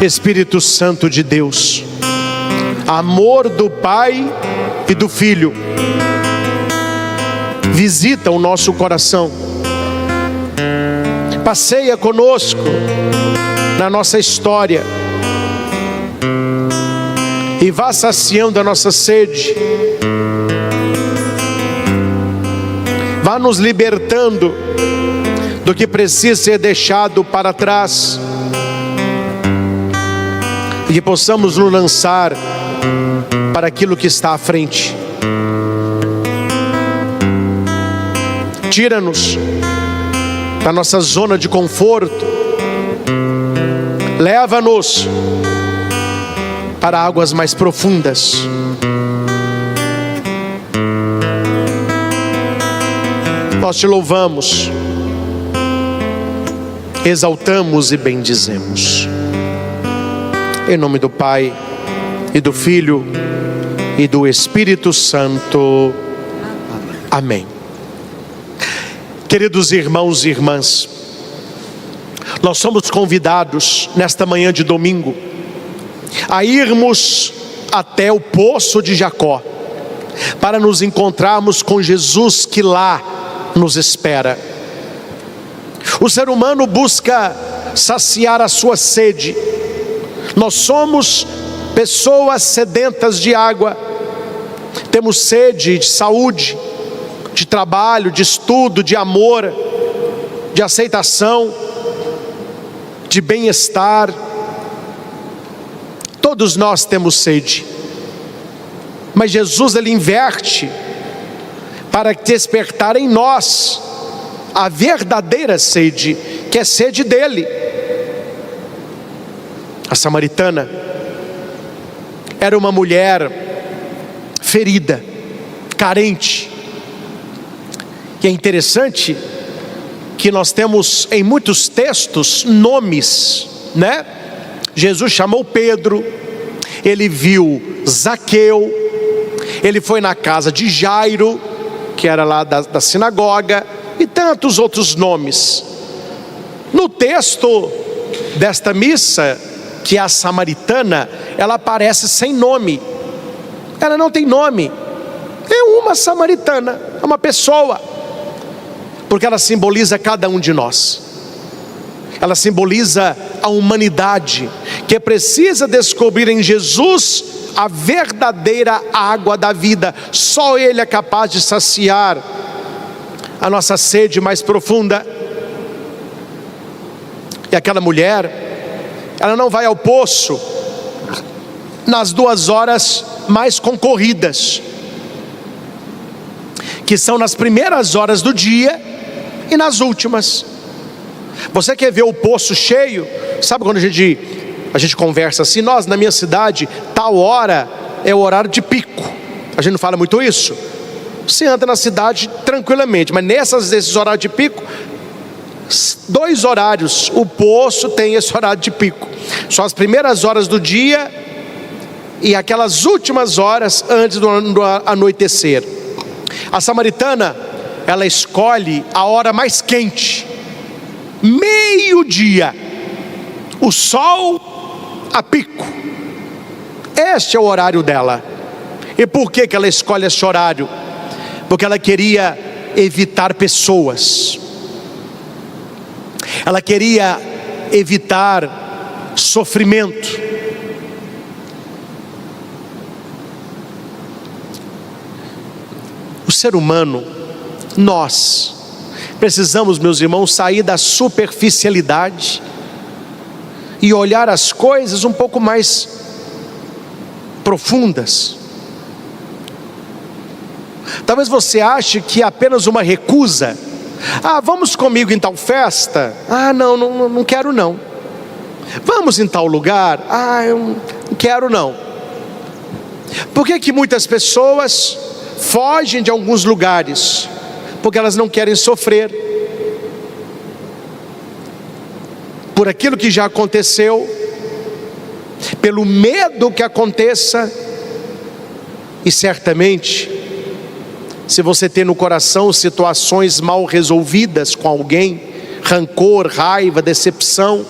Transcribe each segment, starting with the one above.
Espírito Santo de Deus, amor do Pai e do Filho, visita o nosso coração, passeia conosco na nossa história e vá saciando a nossa sede, vá nos libertando do que precisa ser deixado para trás, e que possamos nos lançar para aquilo que está à frente. Tira-nos da nossa zona de conforto, leva-nos para águas mais profundas. Nós te louvamos, exaltamos e bendizemos. Em nome do Pai, e do Filho, e do Espírito Santo. Amém. Queridos irmãos e irmãs, nós somos convidados nesta manhã de domingo a irmos até o poço de Jacó, para nos encontrarmos com Jesus que lá nos espera. O ser humano busca saciar a sua sede. Nós somos pessoas sedentas de água, temos sede de saúde, de trabalho, de estudo, de amor, de aceitação, de bem-estar. Todos nós temos sede, mas Jesus, ele inverte para despertar em nós a verdadeira sede, que é sede dele. A samaritana era uma mulher ferida, carente. E é interessante que nós temos em muitos textos nomes, né? Jesus chamou Pedro, ele viu Zaqueu, ele foi na casa de Jairo, que era lá da sinagoga, e tantos outros nomes. No texto desta missa, que é a samaritana, ela aparece sem nome, ela não tem nome, é uma samaritana, é uma pessoa, porque ela simboliza cada um de nós, ela simboliza a humanidade, que precisa descobrir em Jesus a verdadeira água da vida. Só Ele é capaz de saciar a nossa sede mais profunda. E aquela mulher, ela não vai ao poço nas 2 horas mais concorridas, que são nas primeiras horas do dia e nas últimas. Você quer ver o poço cheio? Sabe quando a gente conversa assim, nós na minha cidade, tal hora é o horário de pico. A gente não fala muito isso? Você anda na cidade tranquilamente, mas nesses horários de pico, 2 horários, o poço tem esse horário de pico. São as primeiras horas do dia e aquelas últimas horas antes do anoitecer. A samaritana, ela escolhe a hora mais quente, meio-dia, o sol a pico. Este é o horário dela. E por que ela escolhe esse horário? Porque ela queria evitar pessoas, ela queria evitar sofrimento. O ser humano, nós precisamos, meus irmãos, sair da superficialidade e olhar as coisas um pouco mais profundas. Talvez você ache que é apenas uma recusa. Vamos comigo em tal festa? Não quero não. Vamos em tal lugar? Eu não quero não. Por que muitas pessoas fogem de alguns lugares? Porque elas não querem sofrer por aquilo que já aconteceu, pelo medo que aconteça. E certamente, se você tem no coração situações mal resolvidas com alguém, rancor, raiva, decepção,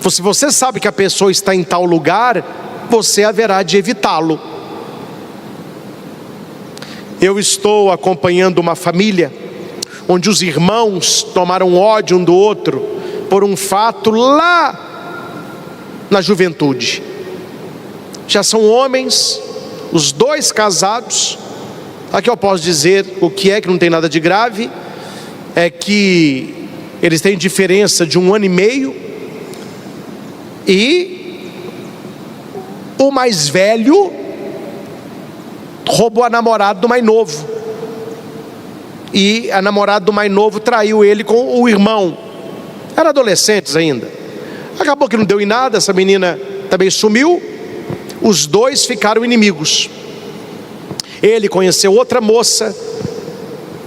Se você sabe que a pessoa está em tal lugar, você haverá de evitá-lo. Eu estou acompanhando uma família onde os irmãos tomaram ódio um do outro por um fato lá na juventude. Já são homens, os dois casados. Aqui eu posso dizer o que é, que não tem nada de grave, é que eles têm diferença de 1 ano e meio, e o mais velho roubou a namorada do mais novo, e a namorada do mais novo traiu ele com o irmão. Eram adolescentes ainda. Acabou que não deu em nada, essa menina também sumiu. Os dois ficaram inimigos. Ele conheceu outra moça,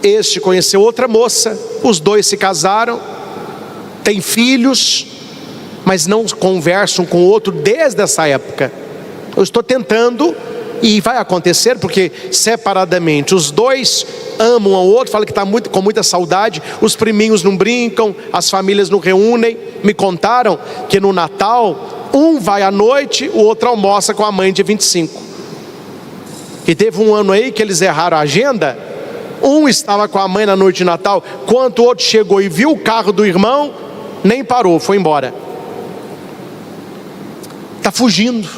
este conheceu outra moça, os dois se casaram, têm filhos, mas não conversam com o outro desde essa época. Eu estou tentando, e vai acontecer, porque separadamente os dois amam ao outro, falam que está com muita saudade, os priminhos não brincam, as famílias não reúnem. Me contaram que no Natal, um vai à noite, o outro almoça com a mãe dia 25. E teve um ano aí que eles erraram a agenda, um estava com a mãe na noite de Natal, quando o outro chegou e viu o carro do irmão, nem parou, foi embora. Está fugindo.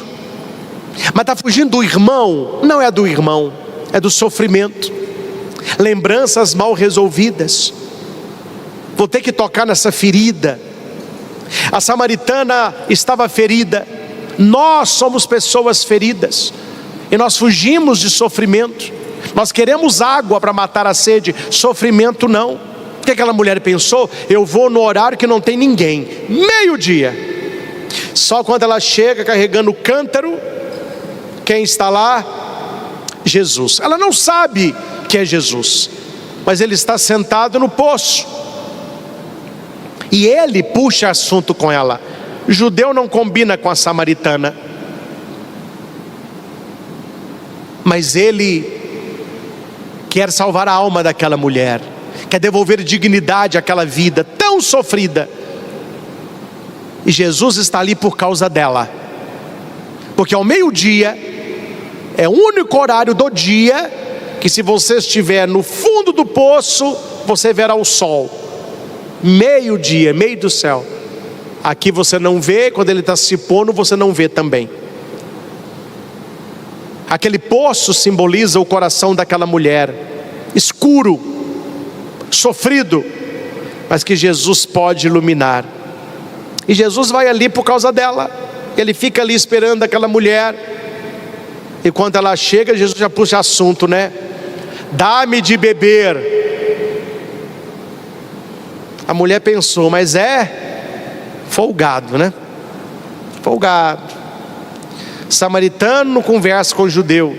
Mas está fugindo do irmão, não é do irmão, é do sofrimento, lembranças mal resolvidas. Vou ter que tocar nessa ferida. A samaritana estava ferida, nós somos pessoas feridas, e nós fugimos de sofrimento. Nós queremos água para matar a sede, sofrimento não. O que aquela mulher pensou? Eu vou no horário que não tem ninguém, 12:00. Só quando ela chega carregando o cântaro, quem está lá? Jesus. Ela não sabe que é Jesus, mas ele está sentado no poço, e ele puxa assunto com ela. O judeu não combina com a samaritana, mas ele quer salvar a alma daquela mulher, quer devolver dignidade àquela vida tão sofrida, e Jesus está ali por causa dela, porque ao 12:00 é o único horário do dia que, se você estiver no fundo do poço, você verá o sol. 12:00, meio do céu. Aqui você não vê, quando ele está se pondo, você não vê também. Aquele poço simboliza o coração daquela mulher, escuro, sofrido, mas que Jesus pode iluminar. E Jesus vai ali por causa dela. Ele fica ali esperando aquela mulher. E quando ela chega, Jesus já puxa assunto, né? Dá-me de beber. A mulher pensou, mas é folgado, né? Folgado. Samaritano não conversa com o judeu,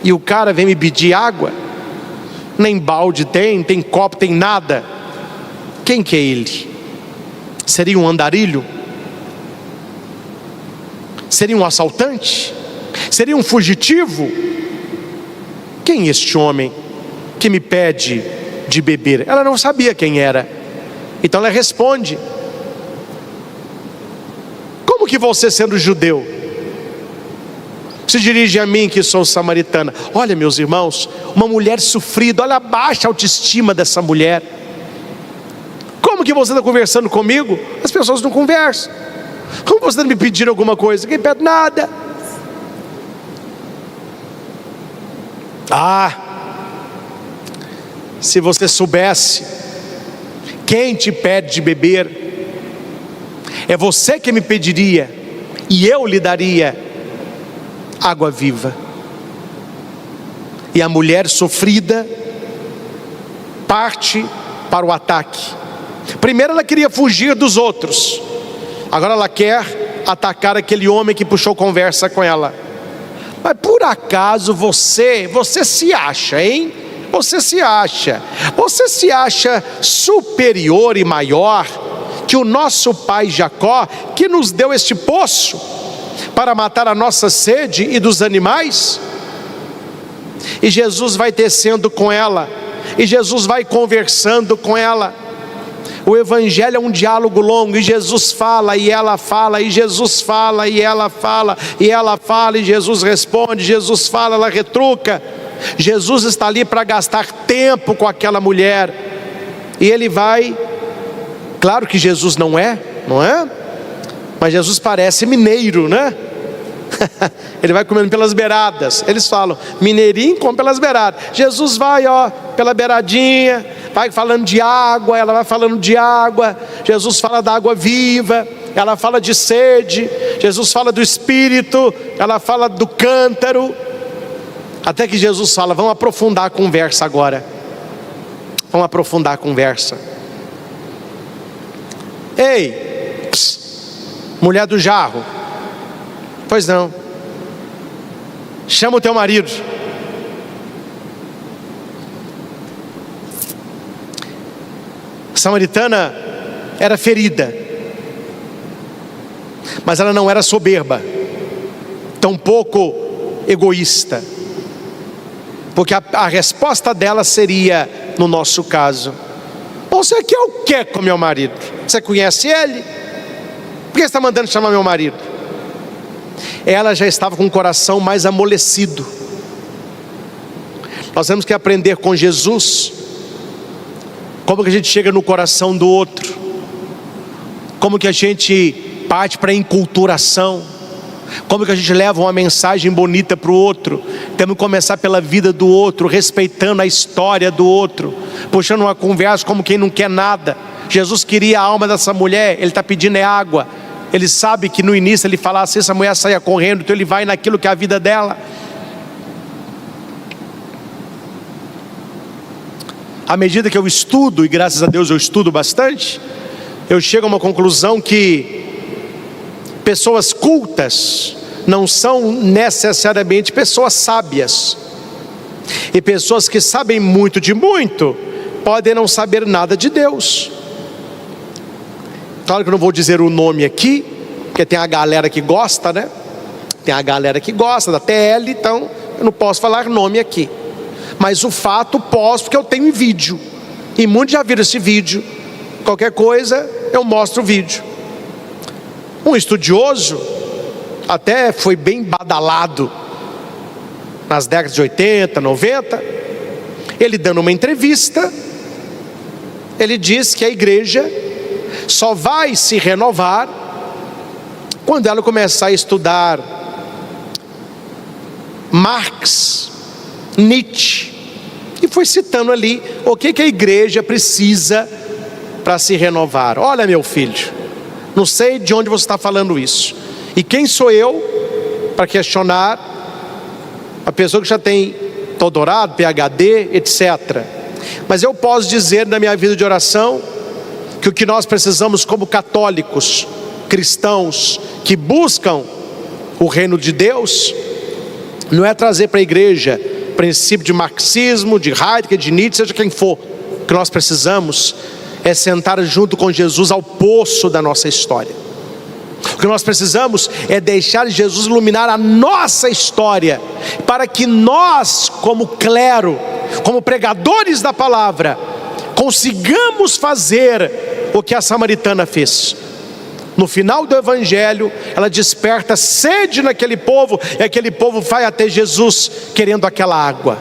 e o cara vem me pedir água? Nem balde tem copo, tem nada. Quem que é ele? Seria um andarilho? Seria um assaltante? Seria um fugitivo? Quem é este homem que me pede de beber? Ela não sabia quem era. Então ela responde: como que você, sendo judeu, se dirige a mim, que sou samaritana? Olha, meus irmãos, uma mulher sofrida, olha a baixa autoestima dessa mulher. Como que você está conversando comigo? As pessoas não conversam. Como você está me pedindo alguma coisa? Ninguém pede nada. Se você soubesse quem te pede de beber, é você que me pediria, e eu lhe daria água viva. E a mulher sofrida parte para o ataque. Primeiro ela queria fugir dos outros, agora ela quer atacar aquele homem que puxou conversa com ela. Mas por acaso você se acha, hein? Você se acha superior e maior que o nosso pai Jacó, que nos deu este poço para matar a nossa sede e dos animais? E Jesus vai tecendo com ela, e Jesus vai conversando com ela. O evangelho é um diálogo longo, e Jesus fala, e ela fala, e Jesus fala, e ela fala, e ela fala, e Jesus responde, Jesus fala, ela retruca. Jesus está ali para gastar tempo com aquela mulher, e ele vai, claro que Jesus não é? Mas Jesus parece mineiro, né? Ele vai comendo pelas beiradas. Eles falam, mineirinho come pelas beiradas. Jesus vai, pela beiradinha, vai falando de água, ela vai falando de água. Jesus fala da água viva, ela fala de sede. Jesus fala do Espírito, ela fala do cântaro. Até que Jesus fala, vamos aprofundar a conversa agora. Vamos aprofundar a conversa. Ei, mulher do jarro. Pois não. Chama o teu marido. A samaritana era ferida, mas ela não era soberba, tampouco egoísta, porque a resposta dela seria, no nosso caso, você quer o que com meu marido? Você conhece ele? Por que você está mandando chamar meu marido? Ela já estava com o coração mais amolecido. Nós temos que aprender com Jesus como que a gente chega no coração do outro, como que a gente parte para a enculturação, como que a gente leva uma mensagem bonita para o outro. Temos que começar pela vida do outro, respeitando a história do outro, puxando uma conversa como quem não quer nada. Jesus queria a alma dessa mulher, ele está pedindo água. Ele sabe que no início ele falasse, essa mulher saia correndo, então ele vai naquilo que é a vida dela. À medida que eu estudo, e graças a Deus eu estudo bastante, eu chego a uma conclusão que pessoas cultas não são necessariamente pessoas sábias. E pessoas que sabem muito de muito, podem não saber nada de Deus. Claro que eu não vou dizer o nome aqui, porque tem a galera que gosta, né? Tem a galera que gosta da TL, então eu não posso falar nome aqui. Mas o fato posso, porque eu tenho em vídeo, e muitos já viram esse vídeo. Qualquer coisa eu mostro o vídeo. Um estudioso, até foi bem badalado nas décadas de 80, 90, ele dando uma entrevista, ele diz que a igreja só vai se renovar quando ela começar a estudar Marx, Nietzsche, e foi citando ali o que a igreja precisa para se renovar. Olha, meu filho, não sei de onde você está falando isso, e quem sou eu para questionar a pessoa que já tem doutorado, PhD, etc. Mas eu posso dizer na minha vida de oração que o que nós precisamos como católicos, cristãos que buscam o reino de Deus, não é trazer para a igreja princípio de marxismo, de Heidegger, de Nietzsche, seja quem for. O que nós precisamos é sentar junto com Jesus ao poço da nossa história. O que nós precisamos é deixar Jesus iluminar a nossa história, para que nós, como clero, como pregadores da palavra, consigamos fazer o que a samaritana fez. No final do evangelho, ela desperta sede naquele povo, e aquele povo vai até Jesus querendo aquela água.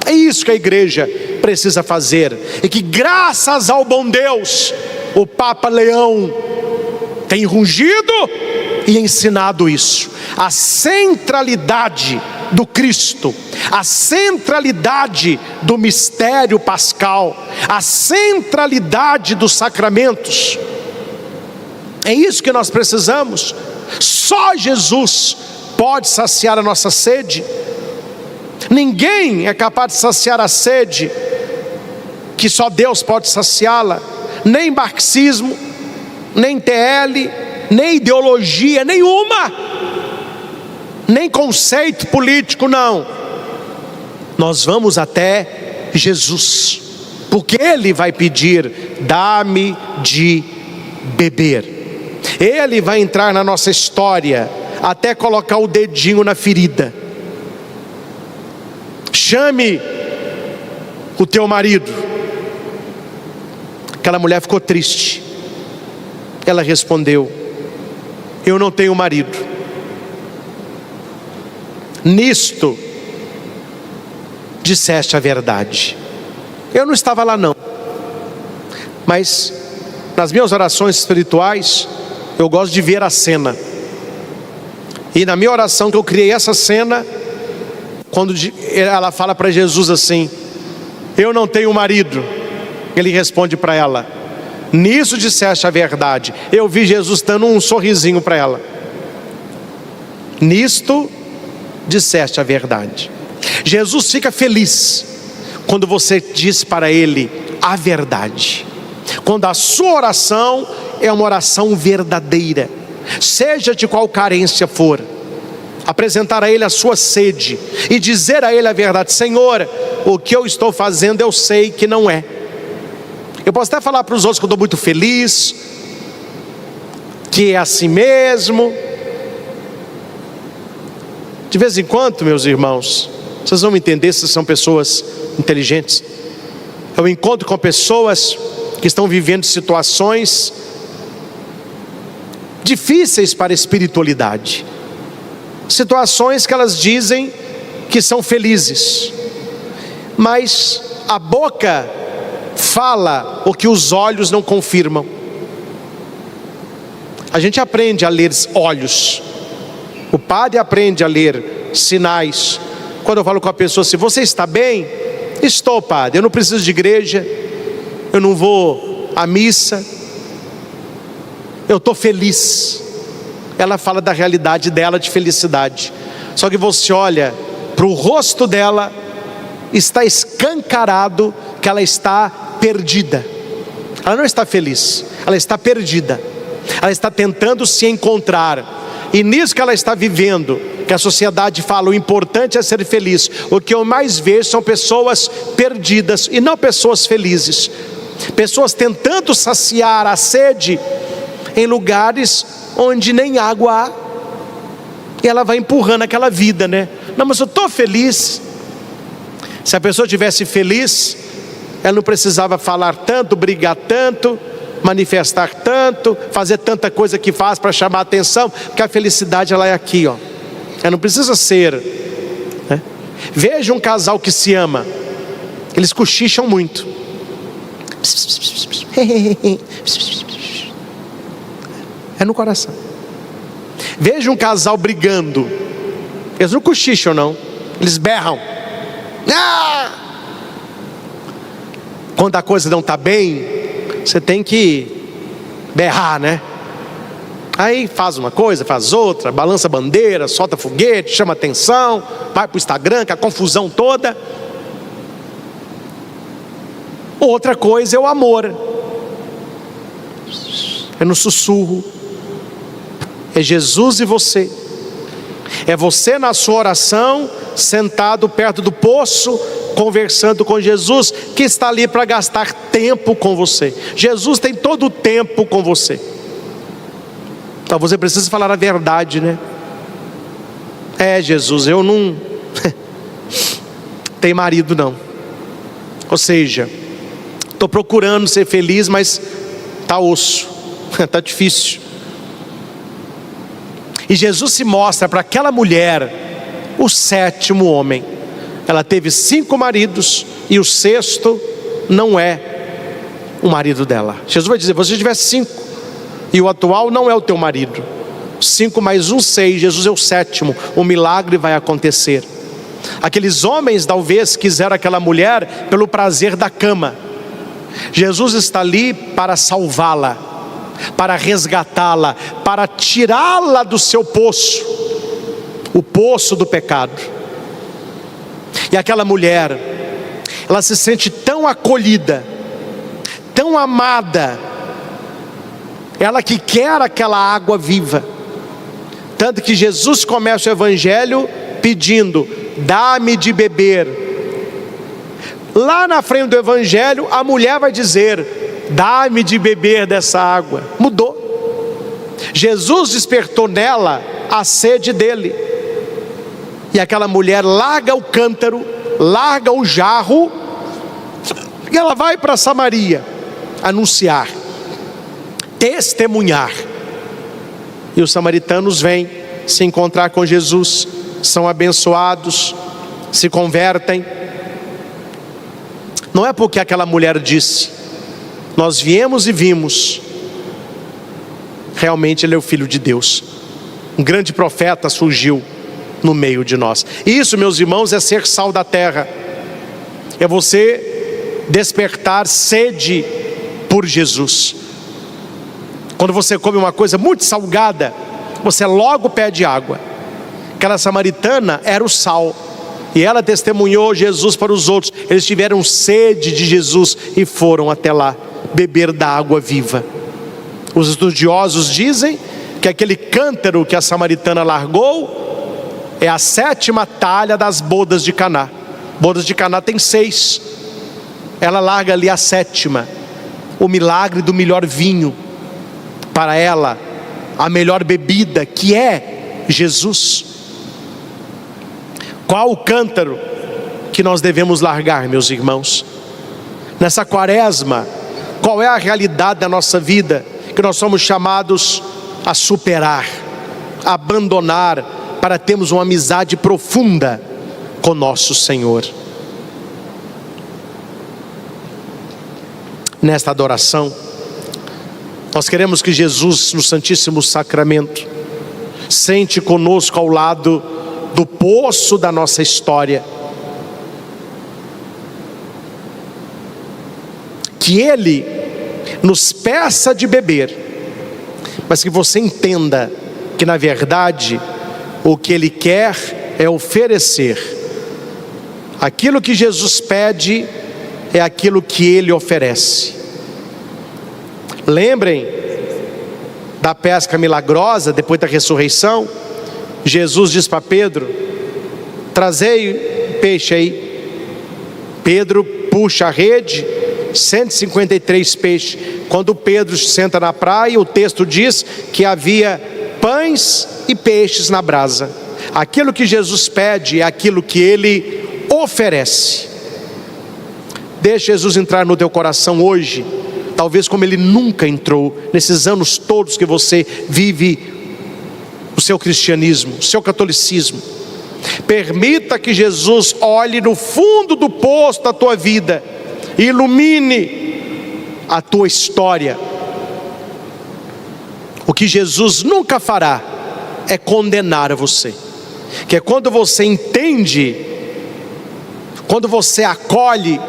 É isso que a igreja precisa fazer, e que graças ao bom Deus, o Papa Leão tem rugido e ensinado isso. A centralidade do Cristo, a centralidade do mistério pascal, a centralidade dos sacramentos. É isso que nós precisamos. Só Jesus pode saciar a nossa sede. Ninguém é capaz de saciar a sede que só Deus pode saciá-la. Nem marxismo, nem TL, nem ideologia nenhuma, nem conceito político, não. Nós vamos até Jesus, porque Ele vai pedir, dá-me de beber. Ele vai entrar na nossa história, até colocar o dedinho na ferida. Chame o teu marido. Aquela mulher ficou triste. Ela respondeu: eu não tenho marido. Nisto disseste a verdade. Eu não estava lá não, mas nas minhas orações espirituais eu gosto de ver a cena. E na minha oração que eu criei essa cena, quando ela fala para Jesus assim: eu não tenho marido, ele responde para ela: nisso disseste a verdade. Eu vi Jesus dando um sorrisinho para ela. Nisto disseste a verdade. Jesus fica feliz quando você diz para ele a verdade, quando a sua oração é uma oração verdadeira, seja de qual carência for. Apresentar a ele a sua sede e dizer a ele a verdade: Senhor, o que eu estou fazendo eu sei que não é. Eu posso até falar para os outros que eu estou muito feliz, que é assim mesmo. De vez em quando, meus irmãos, vocês vão entender se são pessoas inteligentes. Eu encontro com pessoas que estão vivendo situações difíceis para a espiritualidade, situações que elas dizem que são felizes, mas a boca fala o que os olhos não confirmam. A gente aprende a ler olhos, o padre aprende a ler sinais. Quando eu falo com a pessoa assim: você está bem? Estou, padre, eu não preciso de igreja, eu não vou à missa, eu estou feliz. Ela fala da realidade dela de felicidade. Só que você olha para o rosto dela, está escancarado que ela está perdida. Ela não está feliz, ela está perdida. Ela está tentando se encontrar. E nisso que ela está vivendo, que a sociedade fala, o importante é ser feliz, o que eu mais vejo são pessoas perdidas e não pessoas felizes. Pessoas tentando saciar a sede em lugares onde nem água há. E ela vai empurrando aquela vida, né? Não, mas eu estou feliz. Se a pessoa estivesse feliz, ela não precisava falar tanto, brigar tanto, manifestar tanto, fazer tanta coisa que faz para chamar a atenção, porque a felicidade ela é aqui, ó. Ela não precisa ser, né? Veja um casal que se ama, eles cochicham muito. É no coração. Veja um casal brigando, eles não cochicham não, eles berram. Quando a coisa não está bem, você tem que berrar, né? Aí faz uma coisa, faz outra, balança a bandeira, solta foguete, chama atenção, vai para o Instagram, com a confusão toda. Outra coisa é o amor, é no sussurro, é Jesus e você, é você na sua oração, sentado perto do poço, conversando com Jesus, que está ali para gastar tempo com você. Jesus tem todo o tempo com você. Então você precisa falar a verdade, né? É, Jesus, eu não tenho marido não. Ou seja, estou procurando ser feliz, mas está osso, está difícil. E Jesus se mostra para aquela mulher o sétimo homem. Ela teve 5 maridos e o sexto não é o marido dela. Jesus vai dizer: você tiver 5 e o atual não é o teu marido, 5 mais 1, 6, Jesus é o sétimo, o milagre vai acontecer. Aqueles homens talvez quiseram aquela mulher pelo prazer da cama. Jesus está ali para salvá-la, para resgatá-la, para tirá-la do seu poço, o poço do pecado. E aquela mulher, ela se sente tão acolhida, tão amada, ela que quer aquela água viva. Tanto que Jesus começa o evangelho pedindo: dá-me de beber. Lá na frente do evangelho, a mulher vai dizer: dá-me de beber dessa água. Mudou. Jesus despertou nela a sede dele. E aquela mulher larga o cântaro, larga o jarro, e ela vai para Samaria. anunciar, testemunhar. E os samaritanos vêm se encontrar com Jesus, são abençoados, se convertem. Não é porque aquela mulher disse: nós viemos e vimos. Realmente ele é o Filho de Deus. Um grande profeta surgiu no meio de nós. E isso, meus irmãos, é ser sal da terra. É você despertar sede por Jesus. Quando você come uma coisa muito salgada, você logo pede água. Aquela samaritana era o sal, e ela testemunhou Jesus para os outros. Eles tiveram sede de Jesus e foram até lá beber da água viva. Os estudiosos dizem que aquele cântaro que a samaritana largou é a 7ª talha das bodas de Caná. Bodas de Caná tem 6. Ela larga ali a 7ª, o milagre do melhor vinho. Para ela, a melhor bebida, que é Jesus. Qual o cântaro que nós devemos largar, meus irmãos? Nessa quaresma, qual é a realidade da nossa vida que nós somos chamados a superar, a abandonar, para termos uma amizade profunda com nosso Senhor? Nesta adoração, nós queremos que Jesus, no Santíssimo Sacramento, sente conosco ao lado do poço da nossa história. Que Ele nos peça de beber, mas que você entenda que na verdade o que Ele quer é oferecer. Aquilo que Jesus pede é aquilo que Ele oferece. Lembrem da pesca milagrosa depois da ressurreição. Jesus diz para Pedro: trazei peixe aí. Pedro puxa a rede, 153 peixes. Quando Pedro senta na praia, o texto diz que havia pães e peixes na brasa. Aquilo que Jesus pede é aquilo que Ele oferece. Deixa Jesus entrar no teu coração hoje, talvez como Ele nunca entrou nesses anos todos que você vive o seu cristianismo, o seu catolicismo. Permita que Jesus olhe no fundo do poço da tua vida e ilumine a tua história. O que Jesus nunca fará é condenar você, que é quando você entende, quando você acolhe,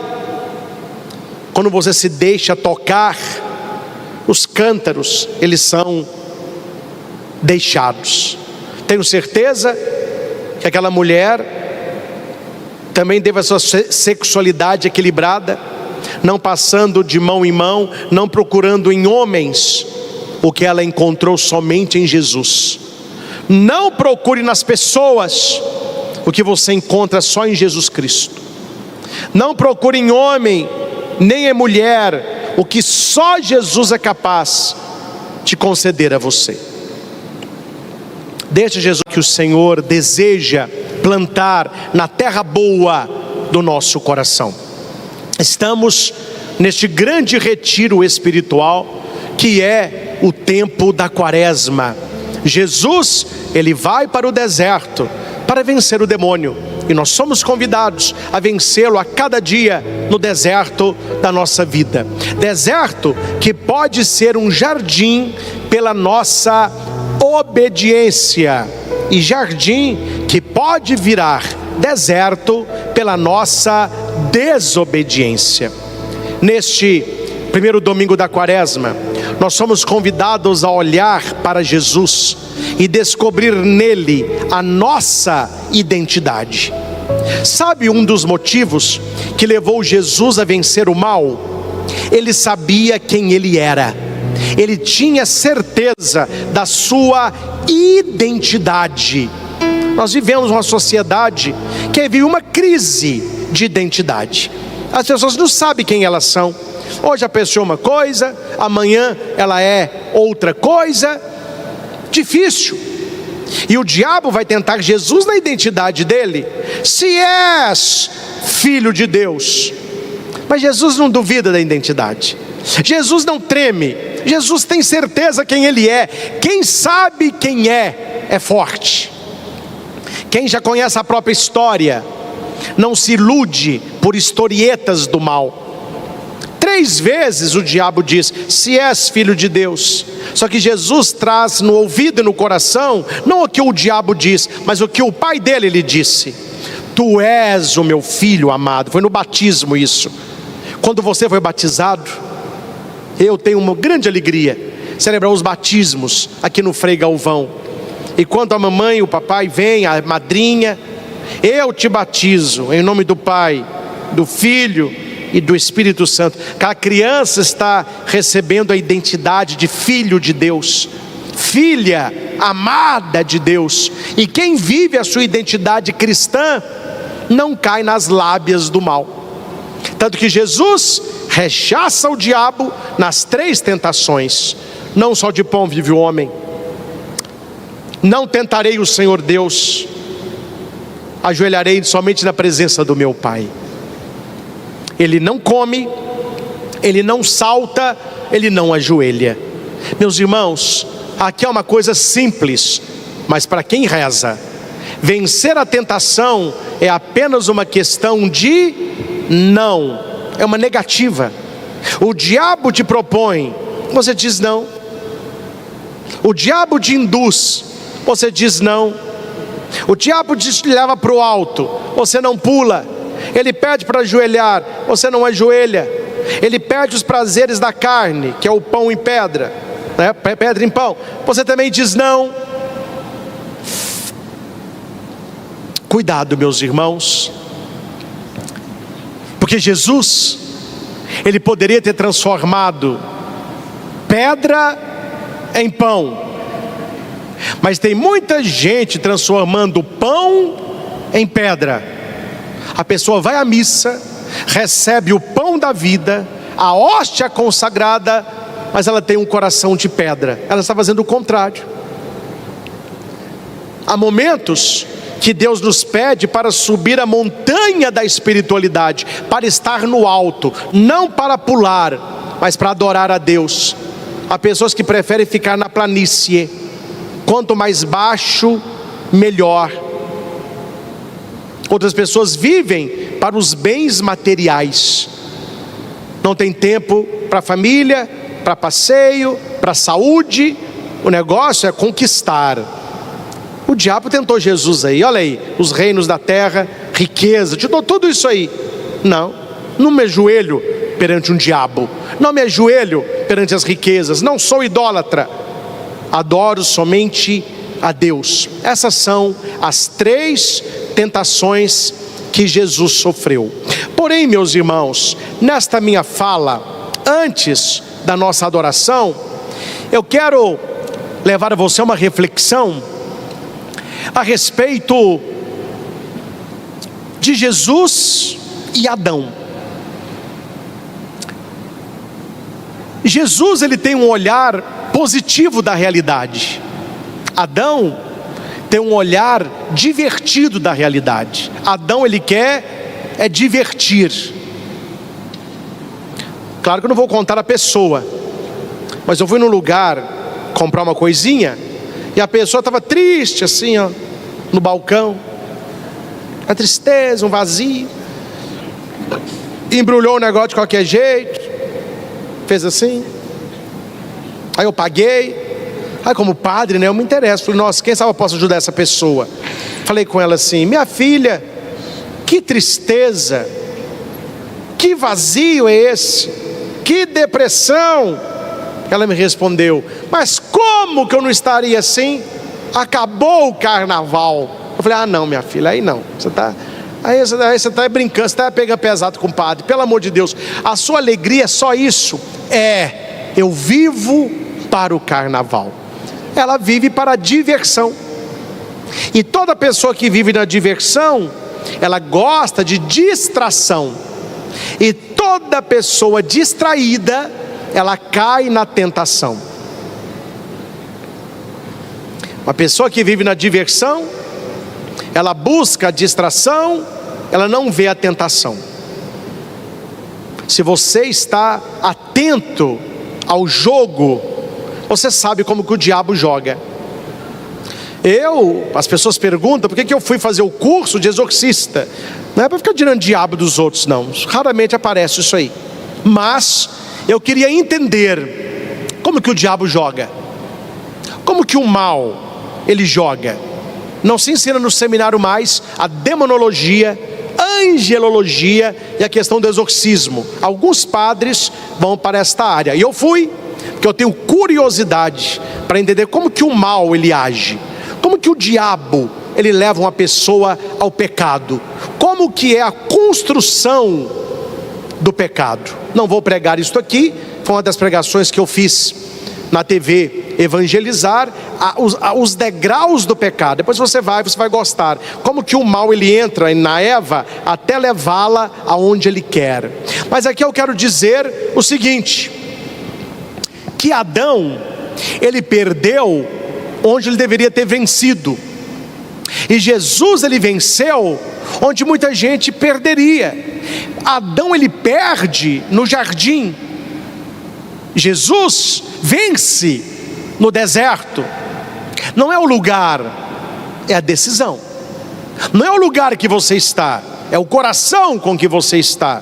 quando você se deixa tocar. Os cântaros, eles são deixados. Tenho certeza que aquela mulher também teve a sua sexualidade equilibrada, não passando de mão em mão, não procurando em homens o que ela encontrou somente em Jesus. Não procure nas pessoas o que você encontra só em Jesus Cristo. Não procure em homem, nem em mulher, o que só Jesus é capaz de conceder a você. Deixa Jesus, que o Senhor deseja plantar na terra boa do nosso coração. Estamos neste grande retiro espiritual que é o tempo da quaresma. Jesus, Ele vai para o deserto para vencer o demônio, e nós somos convidados a vencê-lo a cada dia no deserto da nossa vida. Deserto que pode ser um jardim pela nossa obediência, e jardim que pode virar deserto pela nossa desobediência. Neste primeiro domingo da quaresma, nós somos convidados a olhar para Jesus e descobrir nele a nossa identidade. Sabe um dos motivos que levou Jesus a vencer o mal? Ele sabia quem ele era. Ele tinha certeza da sua identidade. Nós vivemos uma sociedade que vive uma crise de identidade. As pessoas não sabem quem elas são. Hoje a pessoa é uma coisa, amanhã ela é outra coisa. Difícil. E o diabo vai tentar Jesus na identidade dele. Se és filho de Deus. Mas Jesus não duvida da identidade. Jesus não treme, Jesus tem certeza quem Ele é. Quem sabe quem é forte. Quem já conhece a própria história, não se ilude por historietas do mal. 3 vezes o diabo diz: se és filho de Deus. Só que Jesus traz no ouvido e no coração, não o que o diabo diz, mas o que o pai dele lhe disse: tu és o meu filho amado. Foi no batismo isso. Quando você foi batizado, eu tenho uma grande alegria celebrar os batismos aqui no Frei Galvão. E quando a mamãe e o papai vêm, a madrinha, eu te batizo em nome do Pai, do Filho e do Espírito Santo. Cada criança está recebendo a identidade de filho de Deus, filha amada de Deus. E quem vive a sua identidade cristã não cai nas lábias do mal. Tanto que Jesus rechaça o diabo nas 3 tentações. Não só de pão vive o homem. Não tentarei o Senhor Deus, ajoelharei somente na presença do meu Pai. Ele não come, ele não salta, ele não ajoelha. Meus irmãos, aqui é uma coisa simples, mas para quem reza, vencer a tentação é apenas uma questão de não, é uma negativa. O diabo te propõe, você diz não. O diabo te induz, você diz não. O diabo te leva para o alto, você não pula. Ele pede para ajoelhar, você não ajoelha. Ele pede os prazeres da carne, que é o pão em pedra, né? Pedra em pão, você também diz não. Cuidado, meus irmãos, porque Jesus, Ele poderia ter transformado pedra em pão, mas tem muita gente transformando pão em pedra. A pessoa vai à missa, recebe o pão da vida, a hóstia consagrada, mas ela tem um coração de pedra. Ela está fazendo o contrário. Há momentos que Deus nos pede para subir a montanha da espiritualidade, para estar no alto, não para pular, mas para adorar a Deus. Há pessoas que preferem ficar na planície. Quanto mais baixo, melhor. Outras pessoas vivem para os bens materiais. Não tem tempo para a família, para passeio, para a saúde. O negócio é conquistar. O diabo tentou Jesus aí, olha aí, os reinos da terra, riqueza, te dou tudo isso aí. Não me ajoelho perante um diabo, não me ajoelho perante as riquezas, não sou idólatra, adoro somente a Deus. Essas são as 3 tentações que Jesus sofreu. Porém, meus irmãos, nesta minha fala, antes da nossa adoração, eu quero levar a você uma reflexão a respeito de Jesus e Adão. Jesus, ele tem um olhar positivo da realidade. Adão tem um olhar divertido da realidade. Adão, ele quer divertir. Claro que eu não vou contar a pessoa, mas eu fui num lugar comprar uma coisinha e a pessoa estava triste assim, ó, no balcão. A tristeza, um vazio. Embrulhou o negócio de qualquer jeito, fez assim. Aí eu paguei. Aí como padre, né, eu me interesso. Falei, nossa, quem sabe eu posso ajudar essa pessoa. Falei com ela assim: minha filha, que tristeza, que vazio é esse, que depressão. Ela me respondeu: mas como que eu não estaria assim? Acabou o carnaval. Eu falei: ah não, minha filha, aí não, você está brincando, você está pegando pesado com o padre. Pelo amor de Deus, a sua alegria é só isso? Eu vivo para o carnaval. Ela vive para a diversão. E toda pessoa que vive na diversão, ela gosta de distração. E toda pessoa distraída, ela cai na tentação. Uma pessoa que vive na diversão, ela busca a distração, ela não vê a tentação. Se você está atento ao jogo, você sabe como que o diabo joga. As pessoas perguntam por que eu fui fazer o curso de exorcista. Não é para ficar tirando diabo dos outros, não. Raramente aparece isso aí. Mas eu queria entender como que o diabo joga, como que o mal ele joga. Não se ensina no seminário mais a demonologia, angelologia e a questão do exorcismo. Alguns padres vão para esta área, e eu fui, porque eu tenho curiosidade para entender como que o mal ele age, como que o diabo ele leva uma pessoa ao pecado, como que é a construção do pecado. Não vou pregar isso aqui, foi uma das pregações que eu fiz na TV Evangelizar, os degraus do pecado. Depois você vai gostar, como que o mal ele entra na Eva até levá-la aonde ele quer. Mas aqui eu quero dizer o seguinte, que Adão, ele perdeu onde ele deveria ter vencido, e Jesus ele venceu onde muita gente perderia. Adão ele perde no jardim, Jesus vence no deserto. Não é o lugar, é a decisão. Não é o lugar que você está, é o coração com que você está.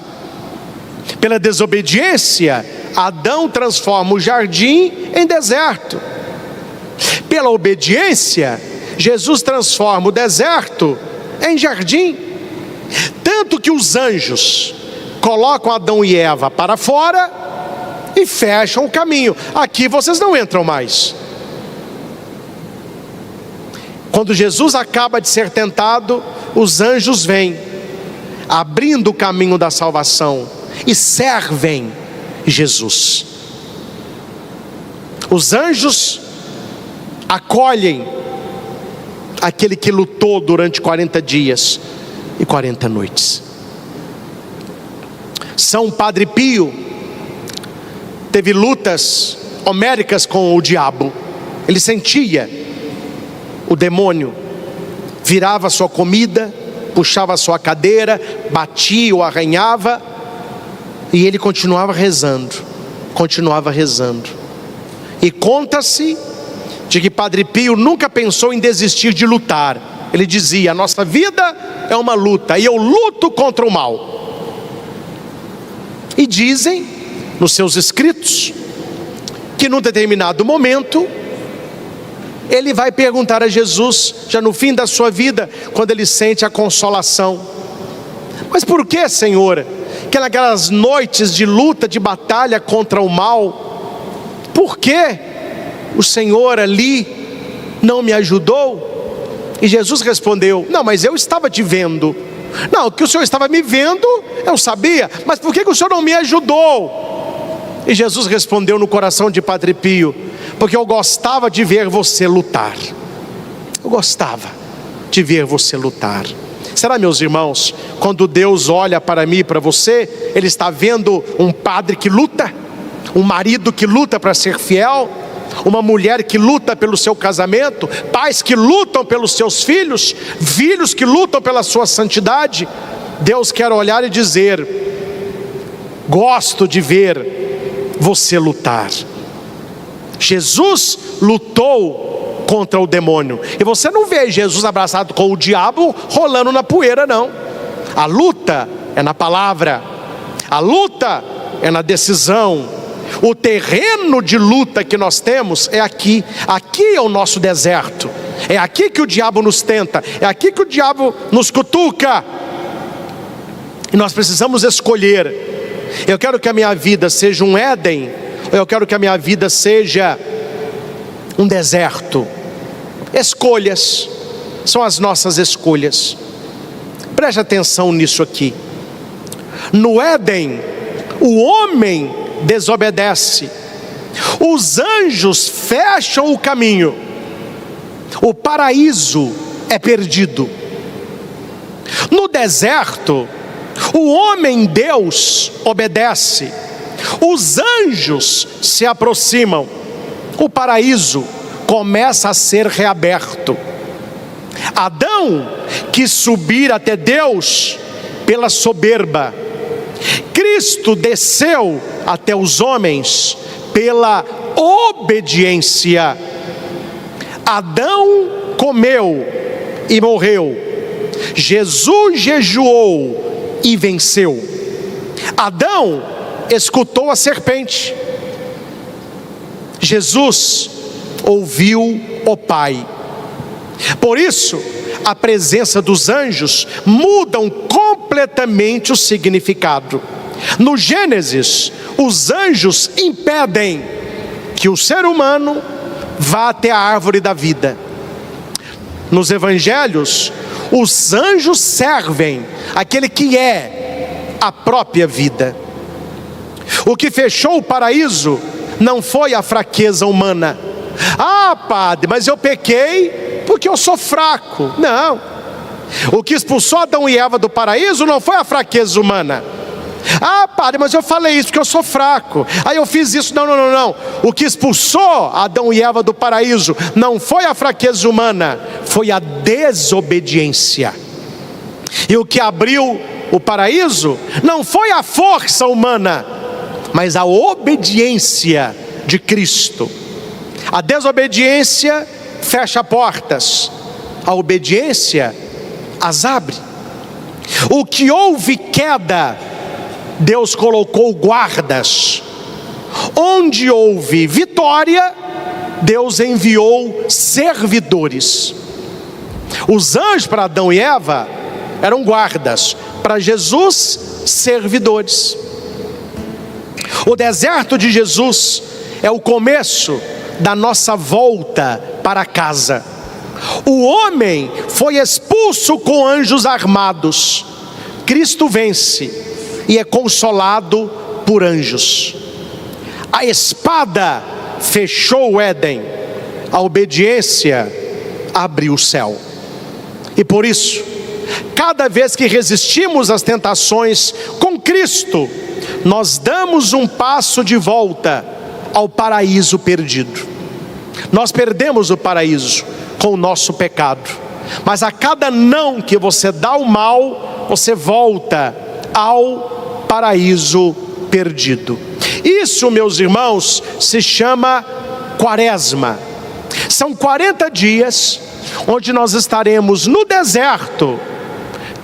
Pela desobediência, Adão transforma o jardim em deserto. Pela obediência, Jesus transforma o deserto em jardim. Tanto que os anjos colocam Adão e Eva para fora e fecham o caminho. Aqui vocês não entram mais. Quando Jesus acaba de ser tentado, os anjos vêm, abrindo o caminho da salvação, e servem Jesus. Os anjos acolhem aquele que lutou durante 40 dias e 40 noites. São Padre Pio teve lutas homéricas com o diabo. Ele sentia o demônio, virava a sua comida, puxava a sua cadeira, batia ou arranhava, e ele continuava rezando. E conta-se de que Padre Pio nunca pensou em desistir de lutar. Ele dizia: a nossa vida é uma luta, e eu luto contra o mal. E dizem nos seus escritos que num determinado momento ele vai perguntar a Jesus, já no fim da sua vida, quando ele sente a consolação: mas por que, Senhor, que naquelas noites de luta, de batalha contra o mal, por que o Senhor ali não me ajudou? E Jesus respondeu: não, mas eu estava te vendo. Não, que o Senhor estava me vendo, eu sabia, mas por que o Senhor não me ajudou? E Jesus respondeu no coração de Padre Pio: porque eu gostava de ver você lutar. Eu gostava de ver você lutar. Será, meus irmãos, quando Deus olha para mim e para você, Ele está vendo um padre que luta, um marido que luta para ser fiel, uma mulher que luta pelo seu casamento, pais que lutam pelos seus filhos, filhos que lutam pela sua santidade? Deus quer olhar e dizer: gosto de ver você lutar. Jesus lutou contra o demônio, e você não vê Jesus abraçado com o diabo rolando na poeira, não. A luta é na palavra, a luta é na decisão. O terreno de luta que nós temos é aqui. Aqui é o nosso deserto, é aqui que o diabo nos tenta, é aqui que o diabo nos cutuca, e nós precisamos escolher: eu quero que a minha vida seja um Éden, ou eu quero que a minha vida seja um deserto? Escolhas, são as nossas escolhas. Preste atenção nisso aqui. No Éden, o homem desobedece, os anjos fecham o caminho, o paraíso é perdido. No deserto, o homem Deus obedece, os anjos se aproximam, o paraíso começa a ser reaberto. Adão quis subir até Deus pela soberba, Cristo desceu até os homens pela obediência. Adão comeu e morreu. Jesus jejuou e venceu. Adão escutou a serpente. Jesus ouviu o Pai. Por isso, a presença dos anjos mudam completamente o significado. No Gênesis, os anjos impedem que o ser humano vá até a árvore da vida. Nos evangelhos, os anjos servem aquele que é a própria vida. O que fechou o paraíso não foi a fraqueza humana. Ah, padre, mas eu pequei porque eu sou fraco. Não. O que expulsou Adão e Eva do paraíso não foi a fraqueza humana. Ah, padre, mas eu falei isso porque eu sou fraco. Aí eu fiz isso. Não. O que expulsou Adão e Eva do paraíso não foi a fraqueza humana, foi a desobediência. E o que abriu o paraíso não foi a força humana, mas a obediência de Cristo. A desobediência fecha portas, a obediência as abre. O que houve queda, Deus colocou guardas. Onde houve vitória, Deus enviou servidores. Os anjos para Adão e Eva eram guardas, para Jesus, servidores. O deserto de Jesus é o começo da nossa volta para casa. O homem foi expulso com anjos armados. Cristo vence e é consolado por anjos. A espada fechou o Éden, a obediência abriu o céu. E por isso, cada vez que resistimos às tentações com Cristo, nós damos um passo de volta ao paraíso perdido. Nós perdemos o paraíso com o nosso pecado, mas a cada não que você dá ao mal, você volta ao paraíso perdido. Isso, meus irmãos, se chama quaresma. São 40 dias onde nós estaremos no deserto,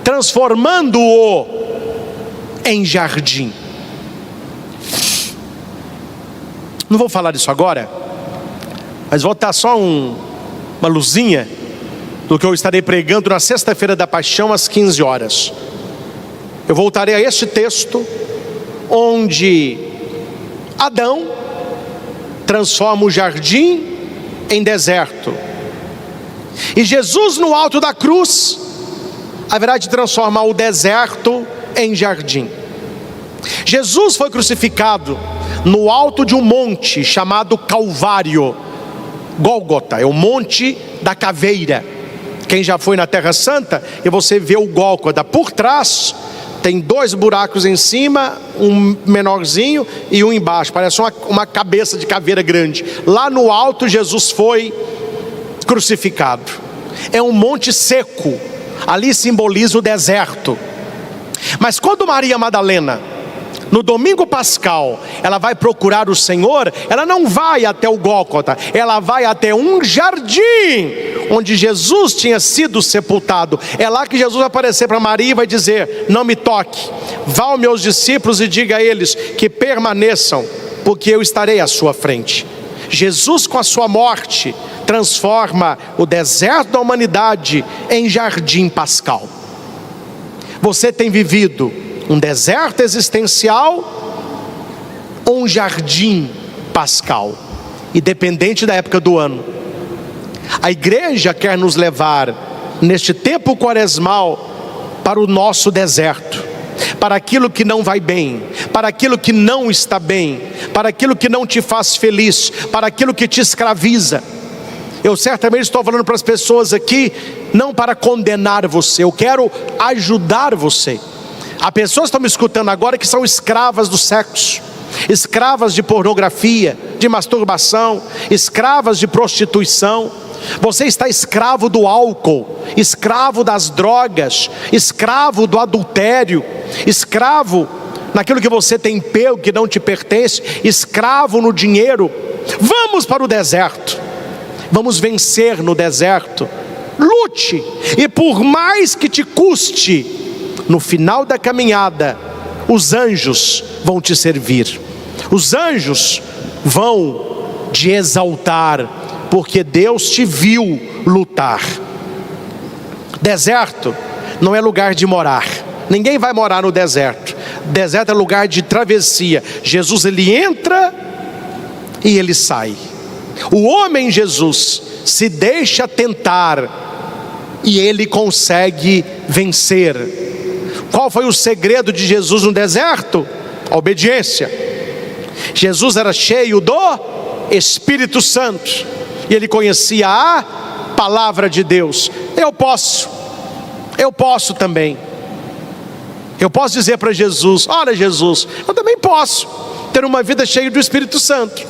transformando-o em jardim. Não vou falar disso agora, mas vou dar só uma luzinha do que eu estarei pregando na sexta-feira da Paixão às 15 horas. Eu voltarei a este texto onde Adão transforma o jardim em deserto, e Jesus no alto da cruz haverá de transformar o deserto em jardim. Jesus foi crucificado no alto de um monte chamado Calvário, Gólgota, é o monte da caveira. Quem já foi na Terra Santa, e você vê o Gólgota, por trás tem 2 buracos em cima, um menorzinho e um embaixo, parece uma cabeça de caveira grande. Lá no alto Jesus foi crucificado. É um monte seco, ali simboliza o deserto. Mas quando Maria Madalena, no domingo pascal, ela vai procurar o Senhor, ela não vai até o Gólgota, ela vai até um jardim onde Jesus tinha sido sepultado. É lá que Jesus vai aparecer para Maria e vai dizer: não me toque, vá aos meus discípulos e diga a eles que permaneçam, porque eu estarei à sua frente. Jesus, com a sua morte, transforma o deserto da humanidade em jardim pascal. Você tem vivido um deserto existencial ou um jardim pascal? Independente da época do ano, a igreja quer nos levar neste tempo quaresmal para o nosso deserto, para aquilo que não vai bem, para aquilo que não está bem, para aquilo que não te faz feliz, para aquilo que te escraviza. Eu certamente estou falando para as pessoas aqui, não para condenar você, eu quero ajudar você. Há pessoas que estão me escutando agora que são escravas do sexo, escravas de pornografia, de masturbação, escravas de prostituição. Você está escravo do álcool, escravo das drogas, escravo do adultério, escravo naquilo que você tem pego, que não te pertence, escravo no dinheiro. Vamos para o deserto, vamos vencer no deserto. Lute, e por mais que te custe, no final da caminhada, os anjos vão te servir. Os anjos vão te exaltar, porque Deus te viu lutar. Deserto não é lugar de morar. Ninguém vai morar no deserto. Deserto é lugar de travessia. Jesus, ele entra e ele sai. O homem Jesus se deixa tentar e ele consegue vencer. Qual foi o segredo de Jesus no deserto? A obediência. Jesus era cheio do Espírito Santo e ele conhecia a palavra de Deus. Eu posso também. Eu posso dizer para Jesus: olha Jesus, eu também posso ter uma vida cheia do Espírito Santo.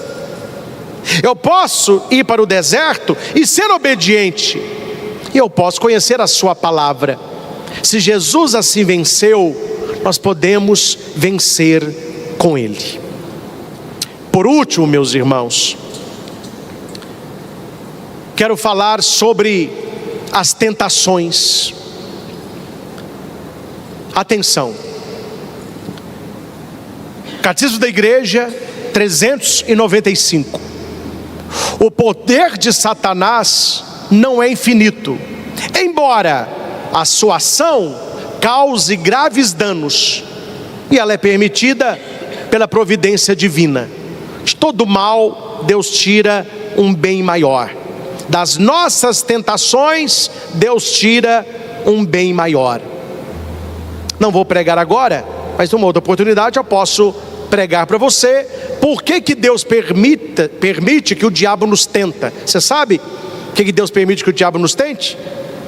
Eu posso ir para o deserto e ser obediente. E eu posso conhecer a sua palavra. Se Jesus assim venceu, nós podemos vencer com ele. Por último, meus irmãos, quero falar sobre as tentações. Atenção. Catecismo da Igreja 395. O poder de Satanás não é infinito, embora a sua ação cause graves danos, e ela é permitida pela providência divina. De todo mal, Deus tira um bem maior. Das nossas tentações, Deus tira um bem maior. Não vou pregar agora, mas numa outra oportunidade eu posso pregar para você por que Deus permite que o diabo nos tenta. Você sabe por que Deus permite que o diabo nos tente?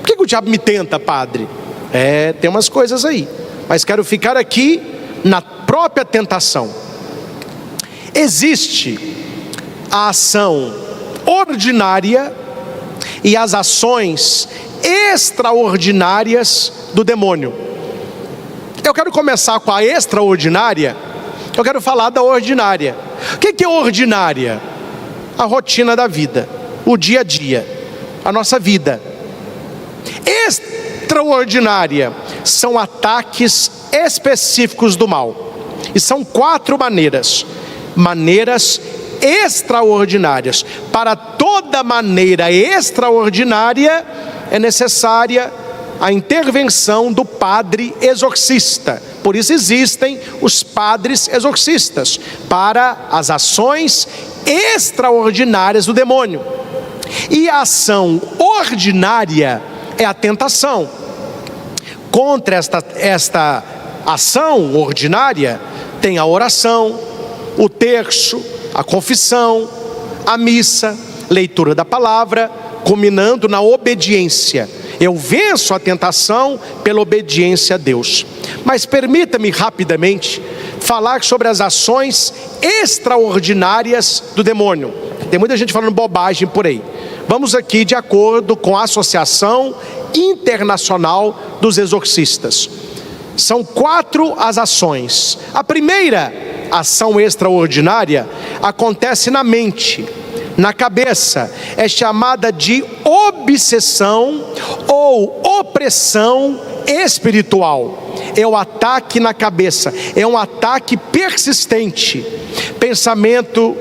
Por que o diabo me tenta, padre? Tem umas coisas aí, mas quero ficar aqui na própria tentação. Existe a ação ordinária e as ações extraordinárias do demônio. Eu quero começar com a extraordinária. Eu quero falar da ordinária. O que é ordinária? A rotina da vida, o dia a dia, a nossa vida. Extraordinária são ataques específicos do mal. E são 4 maneiras extraordinárias. Para toda maneira extraordinária é necessária a intervenção do padre exorcista. Por isso existem os padres exorcistas, para as ações extraordinárias do demônio. E a ação ordinária é a tentação. Contra esta ação ordinária tem a oração, o terço, a confissão, a missa, leitura da palavra, culminando na obediência. Eu venço a tentação pela obediência a Deus. Mas permita-me rapidamente falar sobre as ações extraordinárias do demônio. Tem muita gente falando bobagem por aí. Vamos aqui de acordo com a Associação Internacional dos Exorcistas. São 4 as ações. A primeira ação extraordinária acontece na mente, na cabeça. É chamada de obsessão ou opressão espiritual. É o ataque na cabeça, é um ataque persistente. Pensamento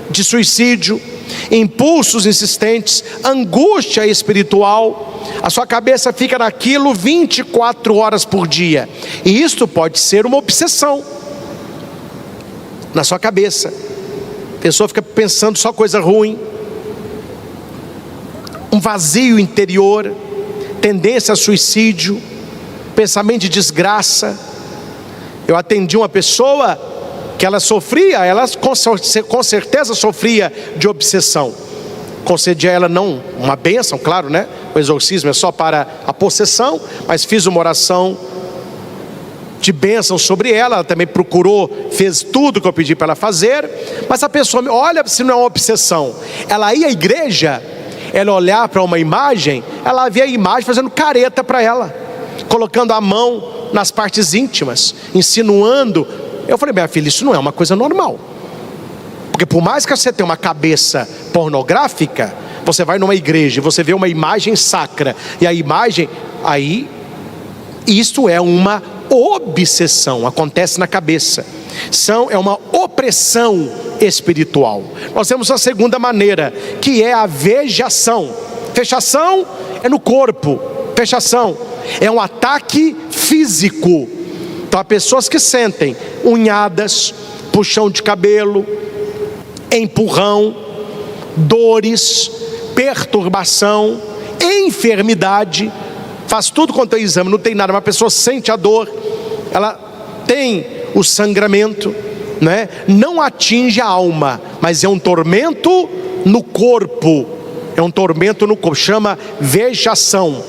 de suicídio, impulsos insistentes, angústia espiritual. A sua cabeça fica naquilo 24 horas por dia. E isto pode ser uma obsessão na sua cabeça. A pessoa fica pensando só coisa ruim, um vazio interior, tendência a suicídio, pensamento de desgraça. Eu atendi uma pessoa que ela com certeza sofria de obsessão. Concedi a ela não uma bênção, claro, né? O exorcismo é só para a possessão, mas fiz uma oração de bênção sobre ela. Ela também procurou, fez tudo que eu pedi para ela fazer. Mas a pessoa, olha se não é uma obsessão. Ela ia à igreja, ela olhar para uma imagem, ela via a imagem fazendo careta para ela, colocando a mão nas partes íntimas, insinuando Eu falei: minha filha, isso não é uma coisa normal. Porque por mais que você tenha uma cabeça pornográfica, você vai numa igreja e você vê uma imagem sacra, e a imagem, aí, isso é uma obsessão, acontece na cabeça. É uma opressão espiritual. Nós temos a segunda maneira, que é a vejação. Vejação é no corpo. Vejação é um ataque físico. Então há pessoas que sentem unhadas, puxão de cabelo, empurrão, dores, perturbação, enfermidade. Faz tudo quanto é exame, não tem nada, mas a pessoa sente a dor, ela tem o sangramento, né? Não atinge a alma, mas é um tormento no corpo. É um tormento no corpo, chama vejação.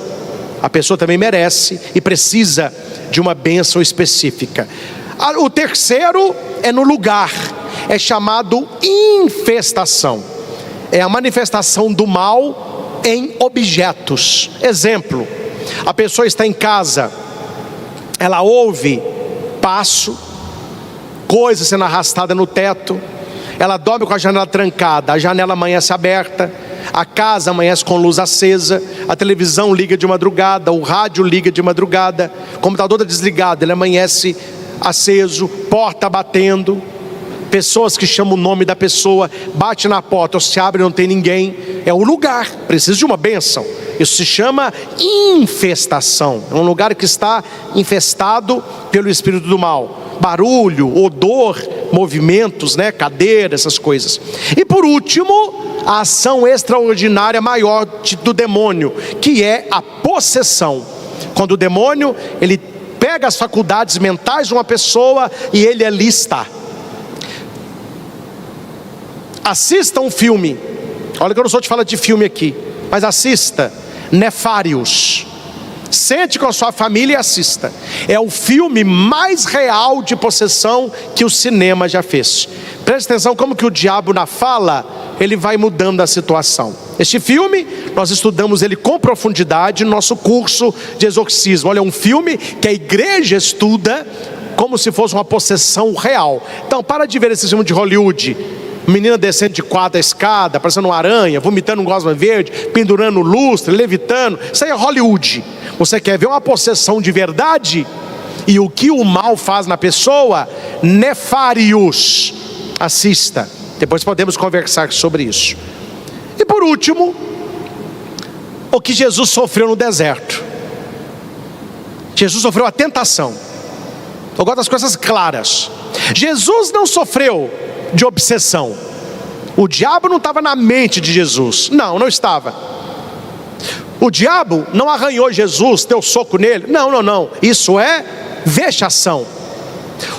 A pessoa também merece e precisa de uma bênção específica. O terceiro é no lugar, é chamado infestação. É a manifestação do mal em objetos. Exemplo: a pessoa está em casa, ela ouve passo, coisa sendo arrastada no teto, ela dorme com a janela trancada, a janela amanhece aberta, a casa amanhece com luz acesa, a televisão liga de madrugada, o rádio liga de madrugada, o computador está desligado, ele amanhece aceso, porta batendo, pessoas que chamam o nome da pessoa, bate na porta, se abre e não tem ninguém. É um lugar, precisa de uma bênção. Isso se chama infestação. É um lugar que está infestado pelo espírito do mal. Barulho, odor, movimentos, né? Cadeira, essas coisas. E por último, a ação extraordinária maior do demônio, que é a possessão. Quando o demônio, ele pega as faculdades mentais de uma pessoa e ele ali está. Assista um filme. Olha que eu não sou de falar de filme aqui, mas assista Nefários. Sente com a sua família e assista. É o filme mais real de possessão que o cinema já fez. Preste atenção como que o diabo na fala, ele vai mudando a situação. Este filme, nós estudamos ele com profundidade no nosso curso de exorcismo. Olha, é um filme que a igreja estuda como se fosse uma possessão real. Então para de ver esse filme de Hollywood, menina descendo de quadra escada, parecendo uma aranha, vomitando um gosma verde, pendurando lustre, levitando. Isso aí é Hollywood. Você quer ver uma possessão de verdade? E o que o mal faz na pessoa? Nefários. Assista. Depois podemos conversar sobre isso. E por último, o que Jesus sofreu no deserto. Jesus sofreu a tentação. Eu gosto das coisas claras. Jesus não sofreu de obsessão. O diabo não estava na mente de Jesus. Não estava. O diabo não arranhou Jesus, deu soco nele. Não. Isso é vexação.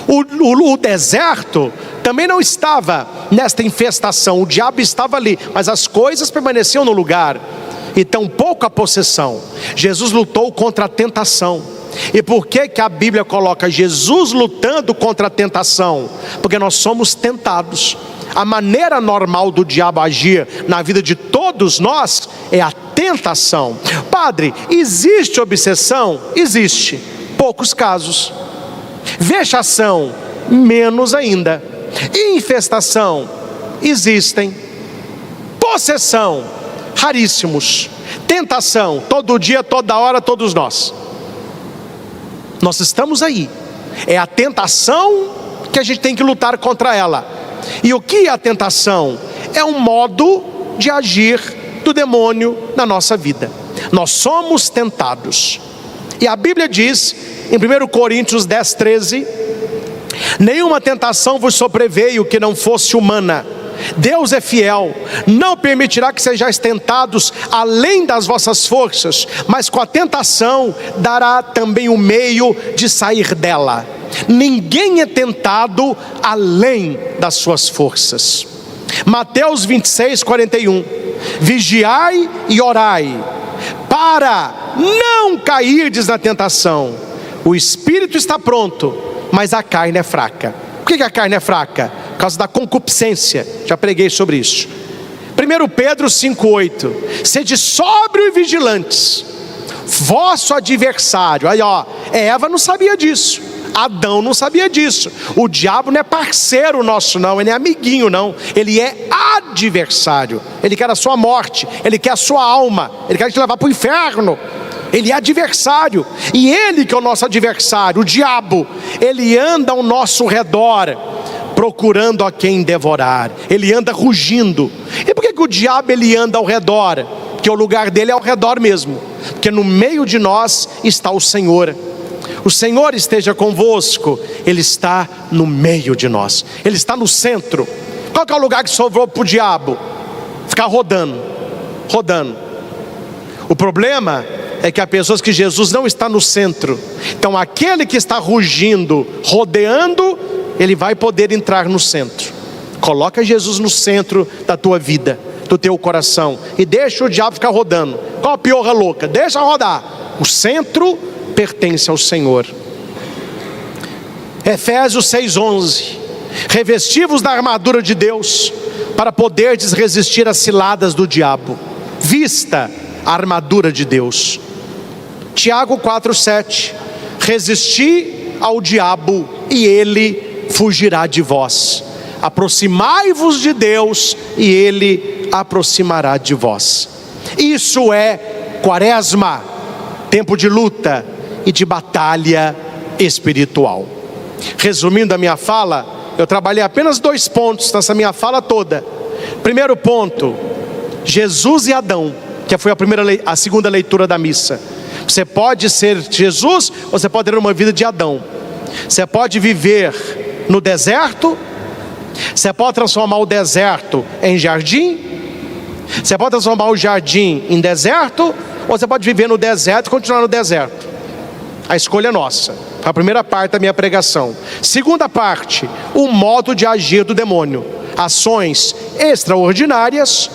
O deserto também não estava nesta infestação. O diabo estava ali, mas as coisas permaneciam no lugar. E tampouco a possessão. Jesus lutou contra a tentação. E por que a Bíblia coloca Jesus lutando contra a tentação? Porque nós somos tentados. A maneira normal do diabo agir na vida de todos nós é a tentação. Padre, existe obsessão? Existe. Poucos casos. Vexação? Menos ainda. Infestação? Existem. Possessão? Raríssimos. Tentação? Todo dia, toda hora, todos nós. Nós estamos aí. É a tentação que a gente tem que lutar contra ela. E o que é a tentação? É um modo de agir do demônio na nossa vida. Nós somos tentados. E a Bíblia diz em 1 Coríntios 10:13: nenhuma tentação vos sobreveio que não fosse humana. Deus é fiel, não permitirá que sejais tentados além das vossas forças, mas com a tentação dará também o meio de sair dela. Ninguém é tentado além das suas forças. Mateus 26:41: vigiai e orai, para não cairdes na tentação. O espírito está pronto, mas a carne é fraca. Por que a carne é fraca? Por causa da concupiscência. Já preguei sobre isso. 1 Pedro 5:8: sede sóbrio e vigilantes. Vosso adversário, aí Eva não sabia disso. Adão não sabia disso. O diabo não é parceiro nosso não, ele é amiguinho não, ele é adversário. Ele quer a sua morte, ele quer a sua alma, ele quer te levar para o inferno. Ele é adversário, e ele que é o nosso adversário, o diabo, ele anda ao nosso redor, procurando a quem devorar. Ele anda rugindo. E por que o diabo ele anda ao redor? Porque o lugar dele é ao redor mesmo, porque no meio de nós está o Senhor. O Senhor esteja convosco, Ele está no meio de nós, Ele está no centro. Qual que é o lugar que sobrou para o diabo? Ficar rodando. O problema é que há pessoas que Jesus não está no centro. Então aquele que está rugindo, rodeando, ele vai poder entrar no centro. Coloca Jesus no centro da tua vida, do teu coração, e deixa o diabo ficar rodando. Qual a piorra louca? Deixa rodar. O centro pertence ao Senhor. Efésios 6:11. Revesti-vos da armadura de Deus, para poderdes resistir às ciladas do diabo. Vista a armadura de Deus. Tiago 4:7. Resisti ao diabo e ele fugirá de vós. Aproximai-vos de Deus e ele aproximará de vós. Isso é quaresma, tempo de luta e de batalha espiritual. Resumindo a minha fala, eu trabalhei apenas 2 pontos nessa minha fala toda. Primeiro ponto, Jesus e Adão, que foi a segunda leitura da missa. Você pode ser Jesus, ou você pode ter uma vida de Adão. Você pode viver no deserto, você pode transformar o deserto em jardim, você pode transformar o jardim em deserto, ou você pode viver no deserto e continuar no deserto. A escolha é nossa. A primeira parte da minha pregação. Segunda parte, o modo de agir do demônio. Ações extraordinárias